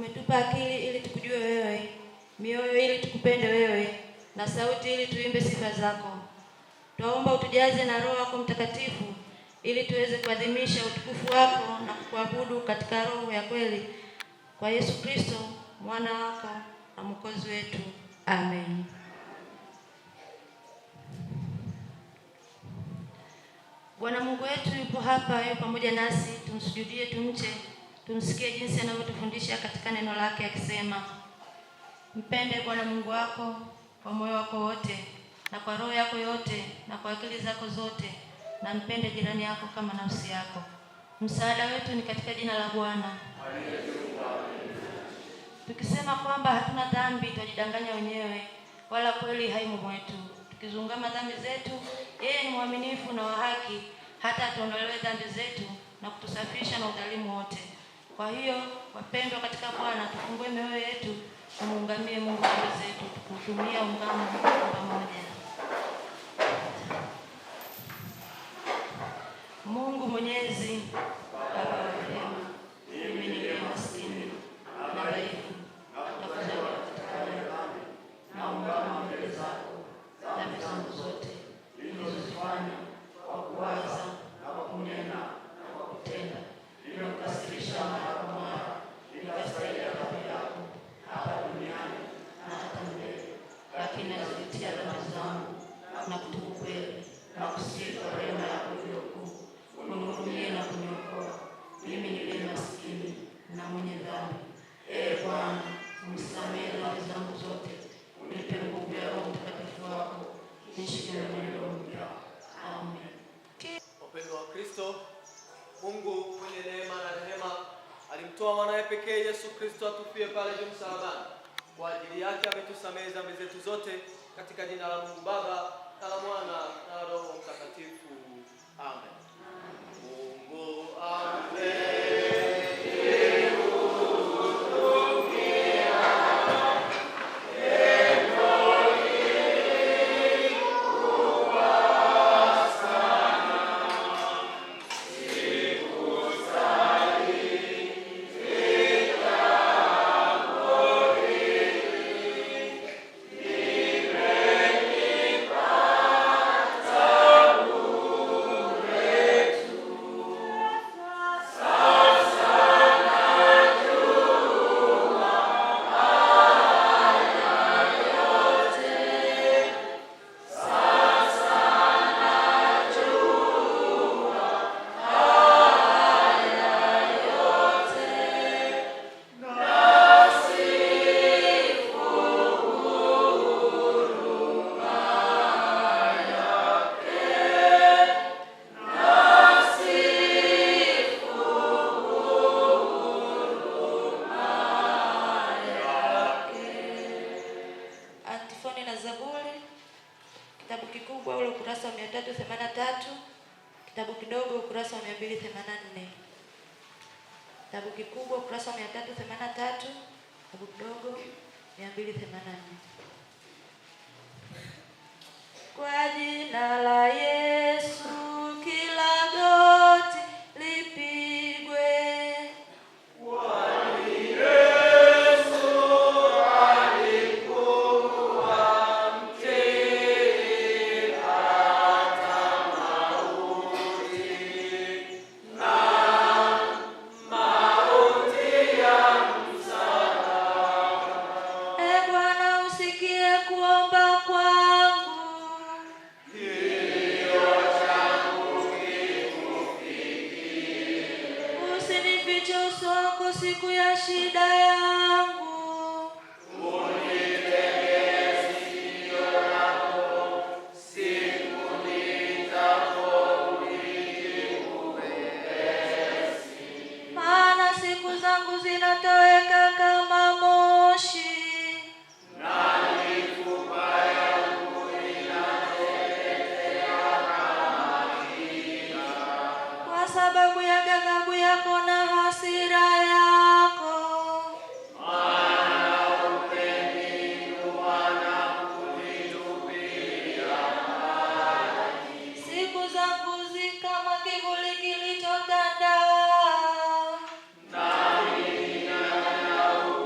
Umetupa akili ili tukujue wewe, mioyo ili tukupende wewe, na sauti ili tuimbe sifa zako. Twaomba utujaze na Roho yako Mtakatifu ili tuweze kuadhimisha utukufu wako na kukuabudu katika roho ya kweli, kwa Yesu Kristo mwana wako na Mwokozi wetu. Amen. Bwana Mungu wetu yupo hapa, yupo pamoja nasi. Tumsujudie, tumche, tumsikie jinsi anavyotufundisha katika neno lake akisema, mpende Bwana Mungu wako kwa moyo wako wote na kwa roho yako yote na kwa akili zako zote, na mpende jirani yako kama nafsi yako. Msaada wetu ni katika jina la Bwana. Tukisema kwamba hatuna dhambi, twajidanganya wenyewe, wala kweli haimo mwetu. Tukizungama dhambi zetu, yeye ni mwaminifu na wa haki, hata atuondolee dhambi zetu na kutusafisha na udhalimu wote. Kwa hiyo, wapendwa katika Bwana, tufungue mioyo yetu na muungamie Mungu dhambi zetu, tukutumia ungamo pamoja. Mungu Mwenyezi, Baba wa rehema, mimi niliye maskini na dhaifu na kuzaliwa katika dhambi, naungama mbele zako dhambi zangu zote nilizozifanya kwa kuwaza, kwa kunena, kwa kutenda, nimekukasirisha mara kwa mara, nikastahili adhabu yako hapa duniani na hata milele. Lakini nazijutia dhambi zangu na kutubu kweli na kusihi kwa rehema yako iliyo kuu, unihurumie na kuniokoa mimi niliye maskini na mwenye dhambi. Ee Bwana, unisamehe dhambi zangu zote, unipe nguvu ya Roho Mtakatifu wako, nishike mwenendo mpya. Amen. Wapendwa wa Kristo, Mungu mwenye neema na rehema alimtoa mwanae pekee Yesu Kristo atufie pale juu msalabani. Kwa ajili yake ametusamehe dhambi zetu zote, katika jina la Mungu Baba na la Mwana na la Roho Mtakatifu. Amen. Mungu amen. Kitabu kikubwa ule ukurasa wa 383, kitabu kidogo ukurasa wa 284. Kitabu kikubwa ukurasa wa 383, kitabu kidogo 284. Kwa jina la Yesu kila goti lipigwe. Siku ya shida yangu unitegee sikio lako, siku nitapokujibu upesi. Maana siku zangu zinatoweka kama moshi, na mifupa yangu inateketea kama giza, kwa sababu ya ghadhabu yako na hasira yako. Nami ninang'ang'ana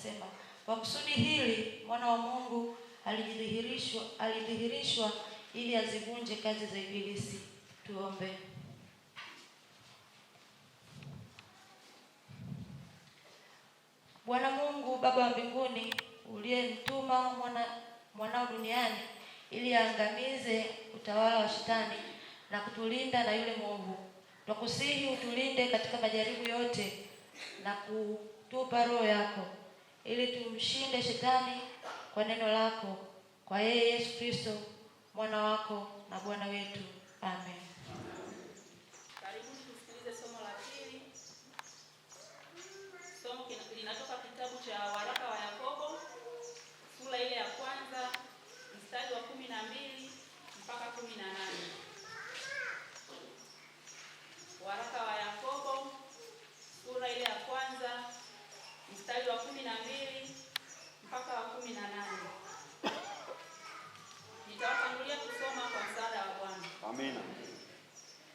inasema, kwa kusudi hili mwana wa Mungu alidhihirishwa ili azivunje kazi za Ibilisi. Tuombe. Bwana Mungu Baba wa mbinguni, uliyemtuma mwanao duniani ili aangamize utawala wa Shetani na kutulinda na yule mwovu, tukusihi utulinde katika majaribu yote na kutupa roho yako ili tumshinde Shetani kwa neno lako, kwa yeye Yesu Kristo mwana wako na Bwana wetu. Amen. Karibuni tusikilize somo la pili. Somo linatoka kitabu cha waraka wa Yakobo sura ile ya kwanza mstari wa 12 mpaka 18. Waraka wa Yakobo sura ile ya kwanza mstari wa 12 mpaka wa 18. Nitawatangulia kusoma kwa msaada wa Bwana. Amina.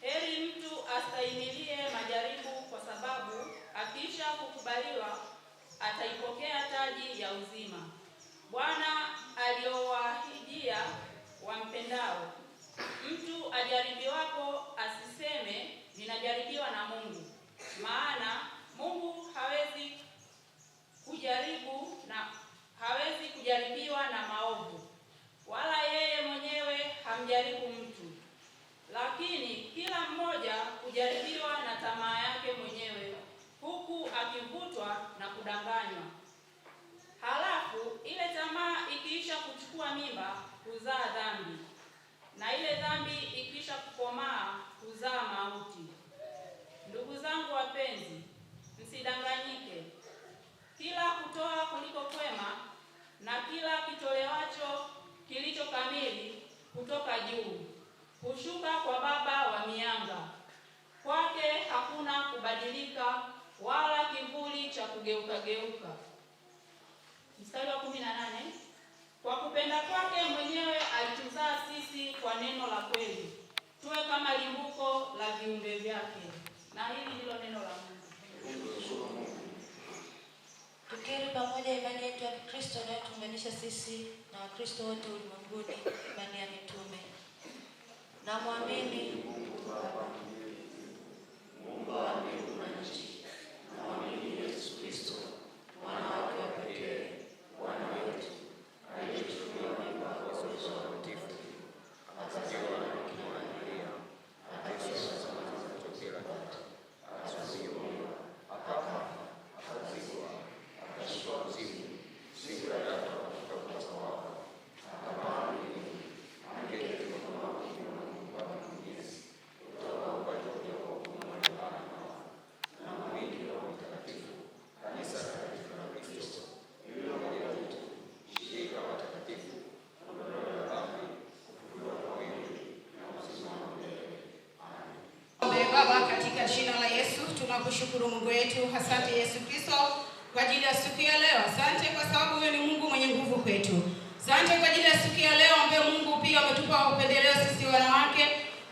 Heri mtu astahimilie majaribu, kwa sababu akisha kukubaliwa ataipokea taji ya uzima Bwana aliyowaahidia wampendao. Mtu ajaribiwapo asiseme ninajaribiwa na Mungu, maana Mungu hawezi kujaribiwa na maovu, wala yeye mwenyewe hamjaribu mtu. Lakini kila mmoja hujaribiwa na tamaa yake mwenyewe, huku akivutwa na kudanganywa. Halafu ile tamaa ikiisha kuchukua mimba huzaa dhambi, na ile dhambi ikiisha kukomaa huzaa mauti. Ndugu zangu wapenzi, msidanganyike. Kila kutoa kuliko kwema na kila kitolewacho kilicho kamili kutoka juu hushuka kwa Baba wa mianga. Kwake hakuna kubadilika wala kivuli cha kugeuka. Mstari wa 18. Kwa kupenda kwake mwenyewe alituzaa sisi kwa neno la kweli, tuwe kama limbuko la viumbe vyake. Na hili ndilo neno la Mungu. Tukiri pamoja imani yetu ya Kristo inayotuunganisha sisi na Wakristo wote ulimwenguni, imani ya mitume. Na muamini Mungu Baba, Mungu wa mbingu na nchi, na muamini Yesu Kristo mwana wake wa pekee, Bwana wetu, aliyechukuliwa mimba kwa uwezo wa Mtakatifu, akazaliwa na Bikira Maria, akateswa zamani za Poncio Pilato, akasulubiwa, akafa, akazikwa, akashuka kuzimu, siku ya tatu akafufuka kutoka kwa wafu, akapaa mbinguni, ameketi mkono wa kuume wa Mungu Baba Mwenyezi. Kutoka huko atakuja kuwahukumu walio hai na wafu. Na mwamini Roho Mtakatifu, kanisa takatifu la Kristo, lililo moja letu, shirika la watakatifu, ondoleo la dhambi, kufufuliwa kwa mwili na uzima wa milele. Amen. Baba, katika jina la Yesu tunakushukuru Mungu wetu. Asante Yesu Kristo kwa ajili ya siku ya leo. Asante kwa sababu wewe ni Mungu mwenye nguvu kwetu. Asante kwa ajili ya siku ya leo ambayo Mungu pia umetupa upendeleo sisi wanawake.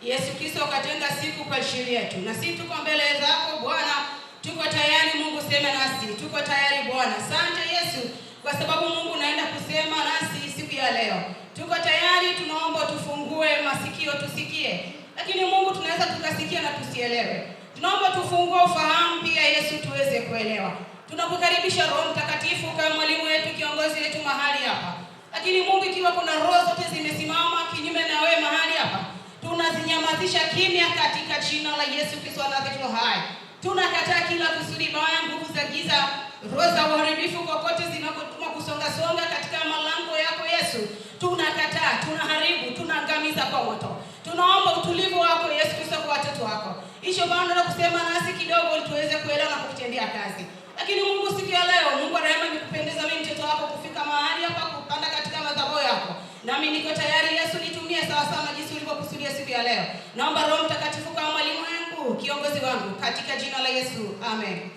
Yesu Kristo ukatenga siku kwa ajili yetu. Na sisi tuko mbele zako Bwana. Tuko tayari Mungu, sema nasi. Tuko tayari Bwana. Asante Yesu kwa sababu Mungu unaenda kusema nasi siku ya leo. Tuko tayari, tunaomba tufungue masikio tusikie. Lakini Mungu tunaweza tukasikia na tusielewe. Tunaomba tufungue ufahamu pia Yesu tuweze kuelewa. Tunakukaribisha Roho Mtakatifu kama mwalimu wetu, kiongozi wetu mahali hapa. Lakini Mungu, ikiwa kuna roho zote zimesimama kinyume na wewe mahali hapa, tunazinyamazisha kimya katika jina la Yesu Kristo aliye hai. Tunakataa kila kusudi baya, nguvu za giza, roho za uharibifu kokote zinakotuma kusonga katika malango yako Yesu. Tunakataa, tunaharibu, tunaangamiza kwa moto. Tunaomba utulivu wako Yesu Kristo kwa watoto wako. Hicho bado na kusema nasi kidogo ili tuweze kuelewa na kukutendea kazi. Lakini Mungu, siku ya leo Mungu wa rehema, nikupendeza mimi mtoto wako kufika mahali hapa kupanda katika madhabahu yako. Nami niko tayari Yesu, nitumie sawa sawa na jinsi ulivyokusudia siku ya leo. Naomba Roho Mtakatifu kama mwalimu wangu, kiongozi wangu, katika jina la Yesu. Amen.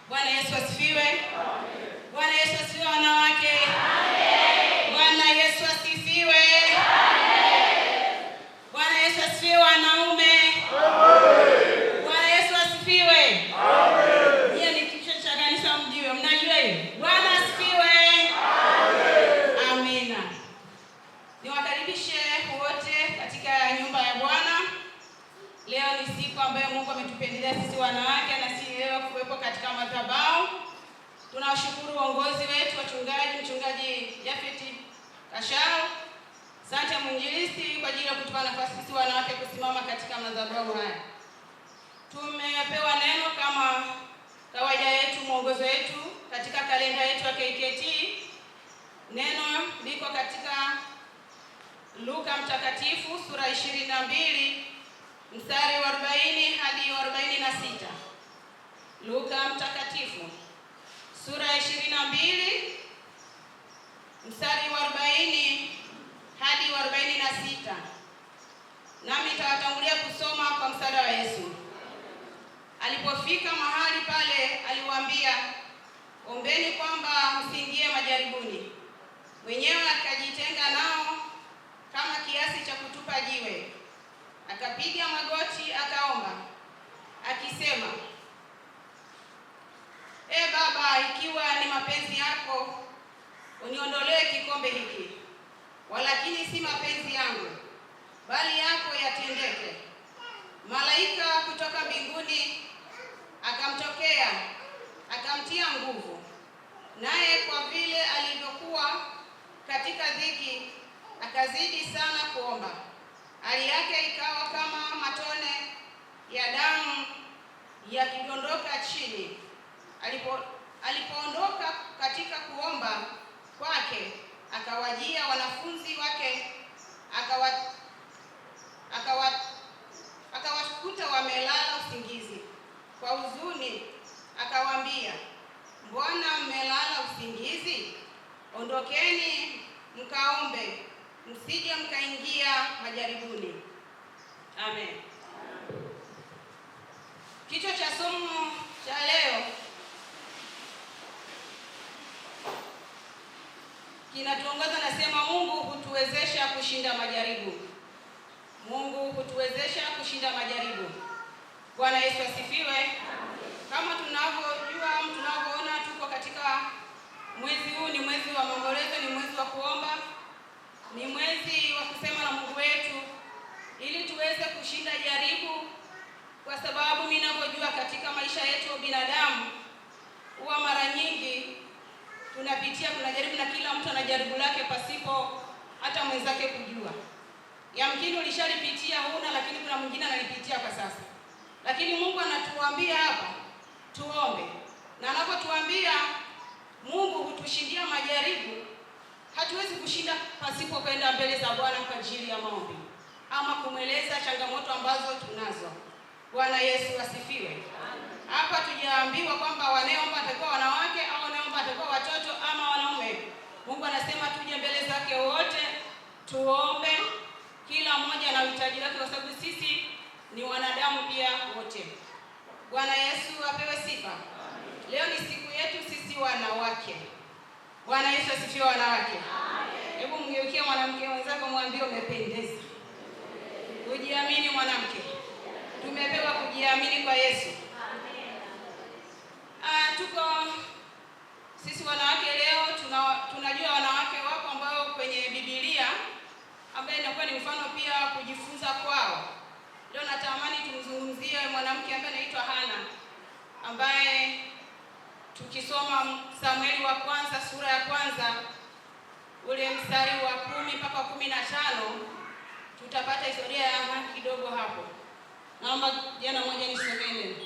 Bwana Yesu asifiwe. Amen. Bwana Yesu asifiwe wanawake. Amen. Bwana Yesu asifiwe. Amen. Bwana Yesu asifiwe wanaume. Amen. Bwana Yesu asifiwe. Amen. Yeye ni kichwa cha kanisa, mjue. Mnajua hiyo? Kashao. Asante mwinjilisti kwa ajili ya kutupa nafasi sisi wanawake kusimama katika madhabahu haya. Tumepewa neno kama kawaida yetu, mwongozo wetu katika kalenda yetu ya KKT. Neno liko katika Luka Mtakatifu sura 22 mstari wa 40 hadi 46. Luka Mtakatifu sura 22 mstari wa 40 hadi 46. Nami nitawatangulia kusoma kwa msaada wa Yesu. Alipofika mahali pale, aliwaambia, ombeni kwamba msiingie majaribuni. Mwenyewe akajitenga nao kama kiasi cha kutupa jiwe, akapiga magoti akaomba akisema, Baba, ikiwa ni mapenzi yako, uniondolee kikombe hiki, walakini si mapenzi yangu bali yako yatendeke. Malaika kutoka mbinguni akamtokea akamtia nguvu, naye kwa vile alivyokuwa katika dhiki akazidi sana kuomba. Hali yake ikawa kama matone ya damu yakidondoka chini. Alipoondoka katika kuomba kwake, akawajia wanafunzi wake, akawakuta wamelala usingizi. Kwa huzuni akawaambia, mbona mmelala usingizi? Ondokeni mkaombe, msije mkaingia majaribuni. Amen. Kichwa cha somo cha leo kinatuongoza, nasema Mungu hutuwezesha kushinda majaribu. Mungu hutuwezesha kushinda majaribu. Bwana Yesu asifiwe. Kama tunavyoona tuko katika mwezi huu, ni mwezi wa maombolezo, ni mwezi wa kuomba, ni mwezi wa kusema na Mungu wetu ili tuweze kushinda jaribu, kwa sababu mimi ninavyojua katika maisha yetu binadamu huwa mara nyingi tunajaribu, na kila mtu ana jaribu lake pasipo hata mwenzake kujua. Yamkini ulishalipitia huna, lakini kuna mwingine analipitia kwa sasa. Lakini Mungu anatuambia hapa tuombe. Na anapotuambia Mungu hutushindia majaribu, hatuwezi kushinda pasipo kwenda mbele za Bwana kwa ajili ya maombi ama kumweleza changamoto ambazo tunazo. Bwana Yesu asifiwe. Hapa tujaambiwa kwamba wanaomba atakuwa wanawake au wanaomba atakuwa watoto ama wanaume. Mungu anasema tuje mbele zake wote tuombe, kila mmoja na uhitaji wake, kwa sababu sisi ni wanadamu pia wote. Bwana Yesu apewe sifa. Leo ni siku yetu sisi wanawake. Bwana Yesu asifiwe wanawake. Hebu mgeukie mwanamke wenzako, mwambie umependeza. Ujiamini mwanamke. Tumepewa kujiamini kwa Yesu. Tuko sisi wanawake leo tunajua wanawake wako ambao kwenye Biblia ambaye inakuwa ni mfano pia kujifunza kwao. Leo natamani tumzungumzie mwanamke ambaye anaitwa Hana, ambaye tukisoma Samueli wa kwanza sura ya kwanza ule mstari wa 10 mpaka 15 tutapata historia ya Hana kidogo hapo. Naomba jana moja nisomeni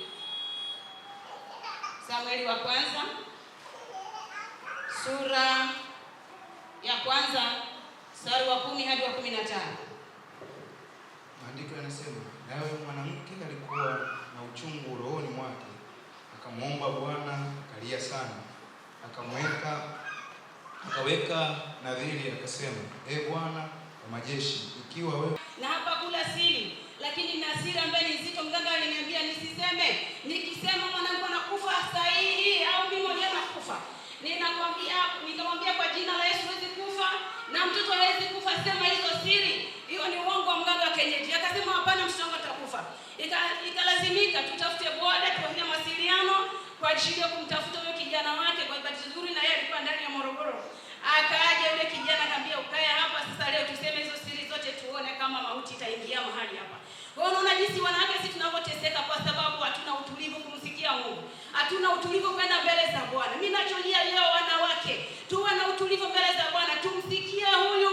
Samueli wa kwanza sura ya kwanza mstari wa 10 hadi wa 15. Maandiko yanasema, naye mwanamke alikuwa na uchungu rohoni mwake, akamwomba Bwana, akalia sana, akaweka nadhiri akasema, Bwana wa majeshi, ikiwa wewe. Na hapa kula siri, lakini na siri ambaye ni nzito. Mganga aliniambia nisiseme, nikisema mwanangu anakufa sahihi au mimi mwenyewe nakufa. Nikamwambia kwa jina la Yesu huwezi kufa na mtoto hawezi kufa, sema hizo siri. Hiyo ni uongo wa mganga wa kienyeji. Akasema hapana, mtoto wangu atakufa. Ikalazimika tutafute boda, tuanze mawasiliano kwa ajili ya kumtafuta yule kijana wake. Kwa bahati nzuri na yeye alikuwa ndani ya Morogoro. Akaja yule kijana akamwambia, ukae hapa sasa leo tuseme hizo siri zote, tuone kama mauti itaingia mahali hapa. Kwa hiyo unaona jinsi wanawake sisi tunavyoteseka kwa sababu hatuna utulivu kumsikia Mungu. Hatuna utulivu kwenda mbele za Bwana. Mimi nacholia leo wanawake, tuwe na utulivu mbele za Bwana, tumsikie huyu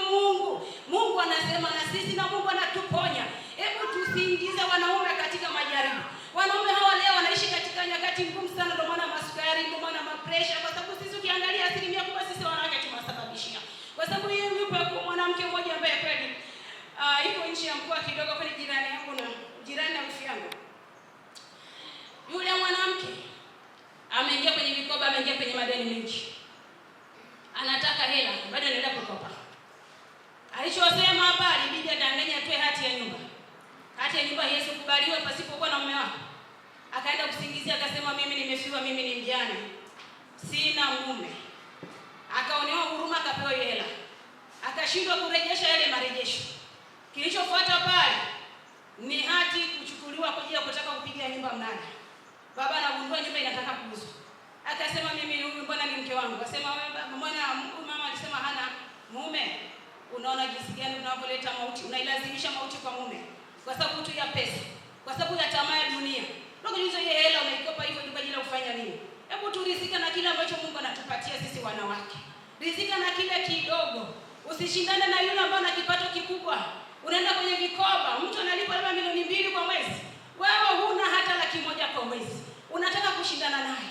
sababu yeye yupo mwanamke mmoja ambaye kweli iko nchi ya mkoa kidogo kwenye jirani yangu na jirani na wifi yangu. Yule mwanamke ameingia kwenye vikoba, ameingia kwenye madeni mengi. Anataka hela, bado anaenda kukopa. Alichosema hapa alibidi adanganye atoe hati ya nyumba. Hati ya nyumba Yesu kubaliwe pasipokuwa na mume wake. Akaenda kusingizia akasema mimi nimefiwa, mimi ni mjane. Sina mume. Akaonewa huruma akapewa hela. Akashindwa kurejesha yale marejesho. Kilichofuata pale ni hati kuchukuliwa kwa ajili ya kutaka kupiga nyumba mnada. Baba anagundua nyumba inataka kuuzwa. Akasema mimi huyu mbona ni mke wangu? Akasema wewe mbona mama alisema hana mume? Unaona jinsi gani unavyoleta mauti, unailazimisha mauti kwa mume kwa sababu tu ya pesa, kwa sababu ya tamaa ya dunia. Unakujuza ile hela unaikopa hivyo kwa ajili ya kufanya nini? Hebu turizika na kile ambacho Mungu anatupatia sisi wanawake. Rizika na kile kidogo. Usishindane na yule ambaye ana kipato kikubwa. Unaenda kwenye vikoba, mtu analipa labda milioni 2 kwa mwezi. Wewe huna hata 100,000 kwa mwezi. Unataka kushindana naye.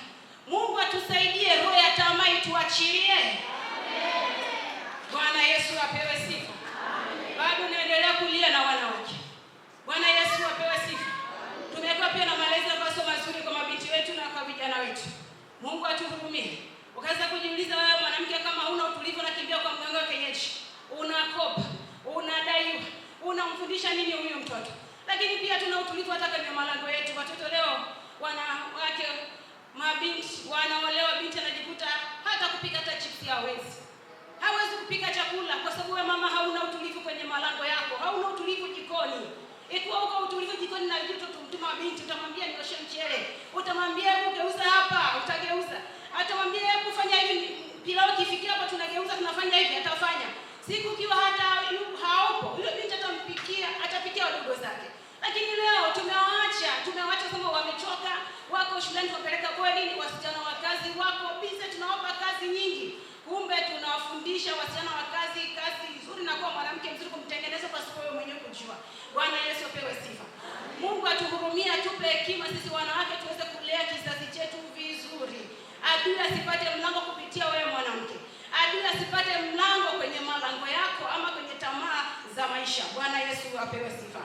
Mungu atusaidie, roho ya tamaa ituachilie. Amen. Bwana Yesu apewe sifa. Amen. Bado naendelea kulia na wanawake. Bwana Yesu apewe sifa. Tumekuwa pia na malezi ambayo sio mazuri kwa mabinti wetu na kwa vijana wetu. Mungu atuhurumie. Ukaanza kujiuliza wewe mwanamke kama huna utulivu na kimbia kwa mganga wa kienyeji. Unakopa, unadaiwa, unamfundisha nini huyu mtoto? Lakini pia tuna utulivu hata kwenye malango yetu. Watoto leo wanawake mabinti wanaolewa, binti anajikuta hata kupika hata chips hawezi. Hawezi kupika chakula kwa sababu wewe mama hauna utulivu kwenye malango yako, hauna utulivu jikoni. Ikiwa uko utulivu jikoni na vitu tumtuma binti, utamwambia nioshe mchele, utamwambia hebu geuza hapa, utageuza. Atamwambia hebu fanya hivi, pilau kifikia hapa tunageuza tunafanya hivi, atafanya. Siku kiwa hata haupo, yule binti atapikia wadogo zake. Lakini leo tumewaacha kama wamechoka, wako shuleni kupeleka bweni, wasichana wa kazi wako busy, tunawapa kazi nyingi. Kumbe tunawafundisha wasichana wa kazi nzuri na kuwa mwanamke mzuri kumtengeneza kwa sababu mwenyewe kujua. Bwana Yesu apewe sifa. Mungu atuhurumie, atupe hekima sisi wanawake tuweze kulea kizazi chetu vizuri. Adui asipate mlango kupitia wewe mwanamke. Adui asipate mlango kwenye malango yako ama kwenye tamaa za maisha. Bwana Yesu apewe sifa.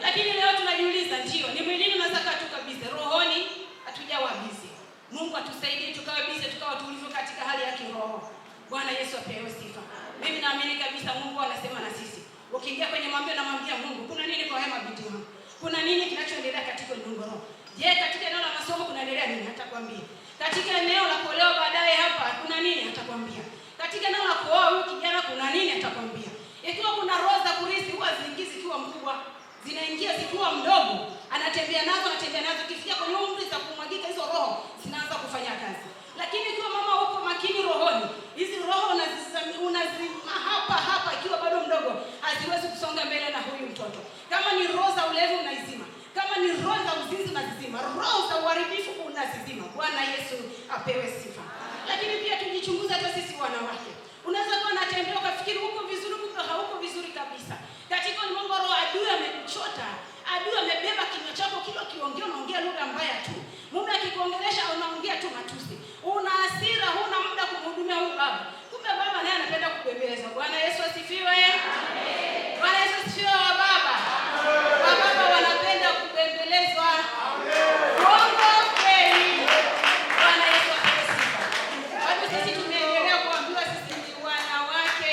Lakini leo tunajiuliza, ndio ni mwilini unaweza tu kabisa, rohoni hatujawa busy. Mungu atusaidie tukawe busy, tukawa tulivu katika hali ya kiroho. Bwana Yesu apewe sifa. Mimi naamini kabisa Mungu anasema na sisi. Ukiingia kwenye maombi na mwambia Mungu, kuna nini kwa hema binti wangu? Kuna nini kinachoendelea katika ulimwengu roho? Je, katika eneo la masomo kunaendelea nini? Atakwambia. Katika eneo la kuolewa baadaye hapa kuna nini? Atakwambia. Katika eneo la kuoa huyu kijana kuna nini? Atakwambia. Ikiwa kuna roho za kurithi huwa ziingizi zikiwa mkubwa, zinaingia zikiwa mdogo, anatembea nazo kifikia kwenye umri za kumwagika, hizo roho zinaanza kufanya kazi. Lakini ikiwa mama uko makini rohoni, hizi roho unazima hapa ikiwa bado mdogo, haziwezi kusonga mbele na huyu mtoto. Kama ni roho za ulevi unaizima, kama ni roho za uzinzi unazizima, roho za uharibifu unazizima. Bwana Yesu apewe sifa. Lakini pia tujichunguze hata sisi wanawake. Unaweza kuwa unatembea ukafikiri uko vizuri, kumbe hauko vizuri kabisa. Katika ulimwengu roho adui amekuchota. Adui amebeba kinywa chako, kila ukiongea unaongea lugha mbaya tu. Mume akikuongelesha unaongea tu matusi. Una hasira, huna muda kumhudumia huyu baba. Kumbe baba naye anapenda kubembeleza. Bwana Yesu asifiwe. Amen. Bwana Yesu asifiwe wa baba. Wa baba wanapenda kubembelezwa. Uongo kweli. Bwana Yesu asifiwe. Watu sisi tumeendelea kuambiwa sisi ni wanawake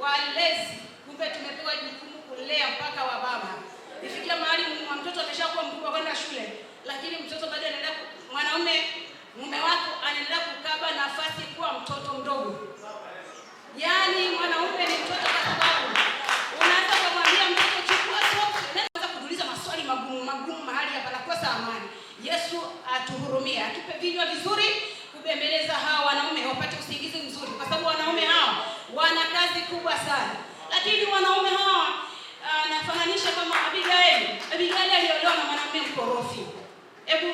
walezi. Kumbe tumepewa jukumu kulea mpaka wa baba. Ifikia mahali mtoto ameshakuwa mkubwa kwenda shule, lakini mtoto bado anaendelea, mume wako anaendelea kukaba nafasi kuwa mtoto mdogo. Yaani mwanaume ni mtoto kwa sababu unaanza kumwambia mtoto chukua soksi, unaanza kuuliza maswali magumu mahali hapa na kosa amani. Yesu atuhurumie, atupe vinywa vizuri kubembeleza hawa wanaume wapate usingizi mzuri, kwa sababu wanaume hao wana kazi kubwa sana. Lakini wanaume hawa nafananisha kama Abigaili. Abigaili aliolewa na mwanamume mkorofi. Hebu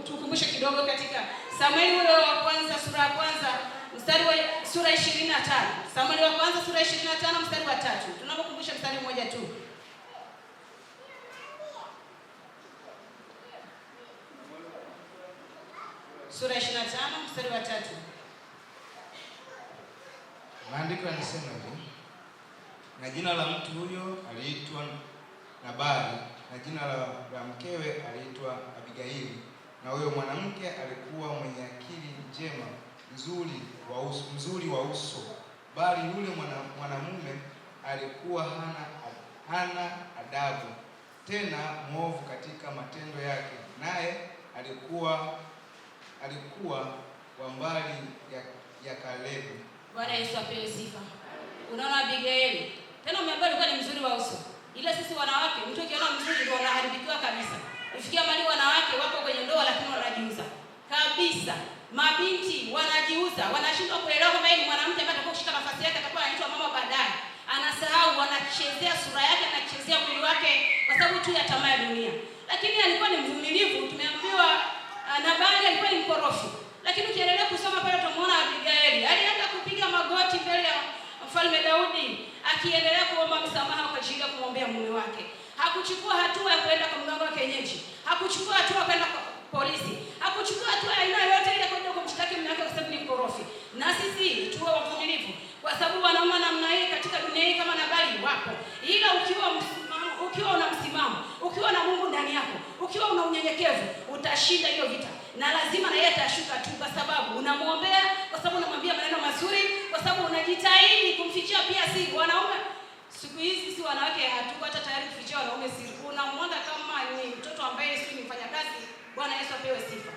tukumbushe kidogo katika Samueli wa kwanza sura ya kwanza mstari wa sura 25. Samueli wa kwanza sura 25 mstari wa 3. Tunapokumbusha mstari mmoja tu. Sura 25 mstari wa 3. Maandiko yanasema hivi: na jina la mtu huyo aliitwa Nabali, na jina la mkewe aliitwa Abigaili, na huyo mwanamke alikuwa mwenye akili njema, mzuri wa uso, bali yule mwanamume alikuwa hana adabu, tena mwovu katika matendo yake, naye alikuwa wa mbali ya Kalebu. Bwana Yesu apewe sifa. Unaona Abigaili, tena umeambiwa alikuwa ni mzuri wa uso. Ila sisi wanawake, mtu ukiona mzuri ndio anaharibikiwa kabisa. Ifikia mali wanawake wako kwenye ndoa lakini wanajiuza kabisa. Mabinti wanajiuza, wanashindwa kuelewa kwamba yeye ni mwanamke ambaye atakuwa kushika nafasi yake, atakuwa anaitwa mama baadaye. Anasahau, wanachezea sura yake, anachezea mwili wake kwa sababu tu ya tamaa ya dunia. Lakini alikuwa ni mvumilivu. Tumeambiwa Nabali alikuwa ni mkorofi. Lakini ukiendelea kusoma pale utamuona Abigaili alianza kupiga magoti mbele ya Mfalme Daudi, akiendelea kuomba msamaha kwa ajili ya kumwombea mume wake. Hakuchukua hatua ya kwenda kwa mganga wa kienyeji. Hakuchukua hatua ya kwenda kwa polisi. Hakuchukua hatua aina yoyote ile kwenda kumshtaki mume wake kwa sababu ni mkorofi. Na sisi tuwe wavumilivu, kwa sababu wanaume namna hii katika dunia hii kama Nabali wapo. Ila ukiwa una msimamo, ukiwa na Mungu ndani yako, ukiwa una unyenyekevu, utashinda hiyo vita. Na lazima na yeye atashuka tu, kwa sababu unamwombea, kwa sababu unamwambia maneno mazuri, kwa sababu unajitahidi kumfichia pia siri. Wanaume siku hizi, si wanawake hatuko hata tayari kufichia wanaume siri. Unamwona kama ni mtoto ambaye si ni mfanyakazi. Bwana Yesu apewe sifa.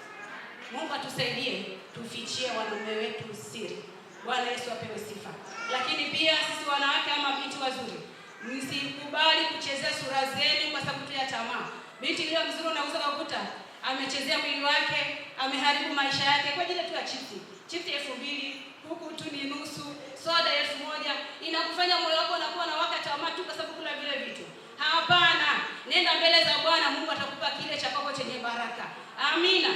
Mungu atusaidie tufichie wanaume wetu siri. Bwana Yesu apewe sifa. Lakini pia sisi wanawake ama binti wazuri, msikubali kuchezea sura zenu kwa sababu tu ya tamaa. Binti ile mzuri unauza kukuta amechezea mwili wake, ameharibu maisha yake kwa ajili tu ya chipsi. Chipsi 2000, huku tu ni nusu, soda 1000, inakufanya moyo wako unakuwa na waka tamaa tu kwa sababu kula vile vitu. Hapana, nenda mbele za Bwana, Mungu atakupa kile cha kwako chenye baraka. Amina.